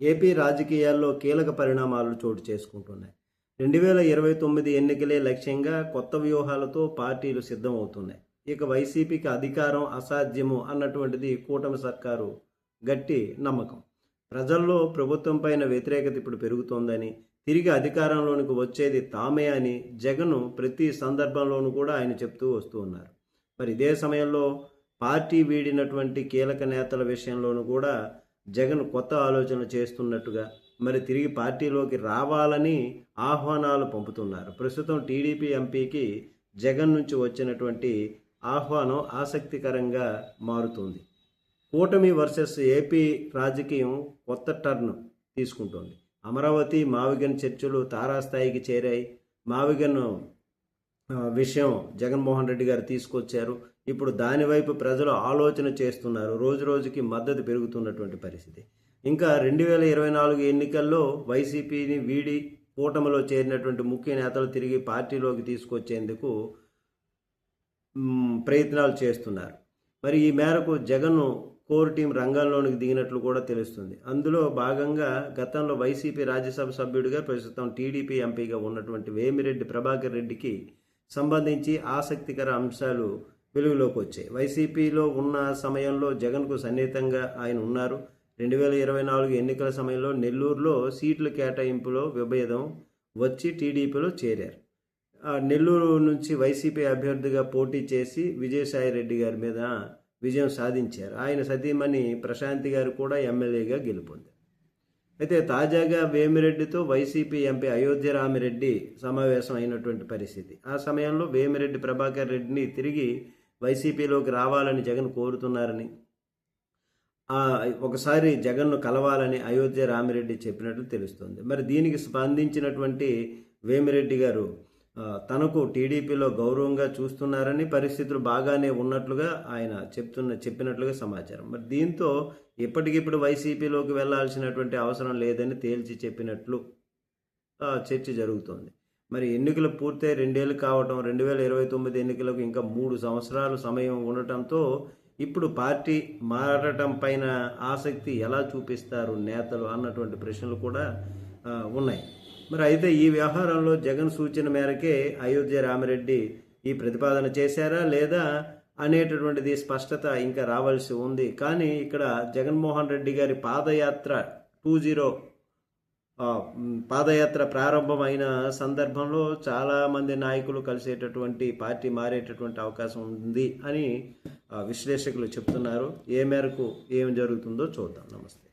AP రాజకీయాల్లో కీలక పరిణామాలు చోటు చేసుకుంటున్నాయి. 2029 ఎన్నికలే లక్ష్యంగా కొత్త వ్యూహాలతో పార్టీలు సిద్ధమవుతున్నాయి. ఇక వైసీపీకి అధికారం అసాధ్యము అన్నటువంటిది కూటమి సర్కారు గట్టి నమ్మకం. ప్రజల్లో ప్రభుత్వం పైన వ్యతిరేకత ఇప్పుడు పెరుగుతోందని, తిరిగి అధికారంలోనికి వచ్చేది తామే అని జగన్ ప్రతి సందర్భంలోనూ కూడా ఆయన చెప్తూ వస్తూ ఉన్నారు. మరి ఇదే సమయంలో పార్టీ వీడినటువంటి కీలక నేతల విషయంలోనూ కూడా జగన్ కొత్త ఆలోచనలు చేస్తున్నట్టుగా, మరి తిరిగి పార్టీలోకి రావాలని ఆహ్వానాలు పంపుతున్నారు. ప్రస్తుతం టీడీపీ ఎంపీకి జగన్ నుంచి వచ్చినటువంటి ఆహ్వానం ఆసక్తికరంగా మారుతుంది. కూటమి వర్సెస్ ఏపీ రాజకీయం కొత్త టర్న్ తీసుకుంటోంది. అమరావతి మావిగన్ చర్చలు తారాస్థాయికి చేరాయి. మావిగన్ విషయం జగన్మోహన్ రెడ్డి గారు తీసుకొచ్చారు. ఇప్పుడు దానివైపు ప్రజలు ఆలోచన చేస్తున్నారు. రోజు రోజుకి మద్దతు పెరుగుతున్నటువంటి పరిస్థితి. ఇంకా 2024 ఎన్నికల్లో వైసీపీని వీడి కూటమిలో చేరినటువంటి ముఖ్య నేతలు తిరిగి పార్టీలోకి తీసుకొచ్చేందుకు ప్రయత్నాలు చేస్తున్నారు. మరి ఈ మేరకు జగన్ కోర్ టీం రంగంలోనికి దిగినట్లు కూడా తెలుస్తుంది. అందులో భాగంగా గతంలో వైసీపీ రాజ్యసభ సభ్యుడిగా, ప్రస్తుతం టీడీపీ ఎంపీగా ఉన్నటువంటి వేమిరెడ్డి ప్రభాకర్ రెడ్డికి సంబంధించి ఆసక్తికర అంశాలు వెలుగులోకి వచ్చాయి. వైసీపీలో ఉన్న సమయంలో జగన్కు సన్నిహితంగా ఆయన ఉన్నారు. 2024 ఎన్నికల సమయంలో నెల్లూరులో సీట్ల కేటాయింపులో విభేదం వచ్చి టీడీపీలో చేరారు. నెల్లూరు నుంచి వైసీపీ అభ్యర్థిగా పోటీ చేసి విజయసాయి రెడ్డి గారి మీద విజయం సాధించారు. ఆయన సతీమణి ప్రశాంతి గారు కూడా ఎమ్మెల్యేగా గెలుపొందారు. అయితే తాజాగా వేమిరెడ్డితో వైసీపీ ఎంపీ అయోధ్య రామిరెడ్డి సమావేశం అయినటువంటి పరిస్థితి. ఆ సమయంలో వేమిరెడ్డి ప్రభాకర్ రెడ్డిని తిరిగి వైసీపీలోకి రావాలని జగన్ కోరుతున్నారని, ఒకసారి జగన్ను కలవాలని అయోధ్య రామిరెడ్డి చెప్పినట్లు తెలుస్తుంది. మరి దీనికి స్పందించినటువంటి వేమిరెడ్డి గారు తనకు టీడీపీలో గౌరవంగా చూస్తున్నారని, పరిస్థితులు బాగానే ఉన్నట్లుగా ఆయన చెప్పినట్లుగా సమాచారం. మరి దీంతో ఇప్పటికిప్పుడు వైసీపీలోకి వెళ్లాల్సినటువంటి అవసరం లేదని తేల్చి చెప్పినట్లు చర్చ జరుగుతోంది. మరి ఎన్నికలు పూర్తయి 2 ఏళ్ళు కావటం, 2029 ఎన్నికలకు ఇంకా 3 సంవత్సరాలు సమయం ఉండటంతో ఇప్పుడు పార్టీ మారటం పైన ఆసక్తి ఎలా చూపిస్తారు నేతలు అన్నటువంటి ప్రశ్నలు కూడా ఉన్నాయి. మరి అయితే ఈ వ్యవహారంలో జగన్ సూచన మేరకే అయోధ్య రామిరెడ్డి ఈ ప్రతిపాదన చేశారా లేదా అనేటటువంటిది స్పష్టత ఇంకా రావాల్సి ఉంది. కానీ ఇక్కడ జగన్మోహన్ రెడ్డి గారి పాదయాత్ర ప్రారంభమైన సందర్భంలో చాలామంది నాయకులు కలిసేటటువంటి పార్టీ మారేటటువంటి అవకాశం ఉంది అని విశ్లేషకులు చెప్తున్నారు. ఏ మేరకు ఏం జరుగుతుందో చూద్దాం. నమస్తే.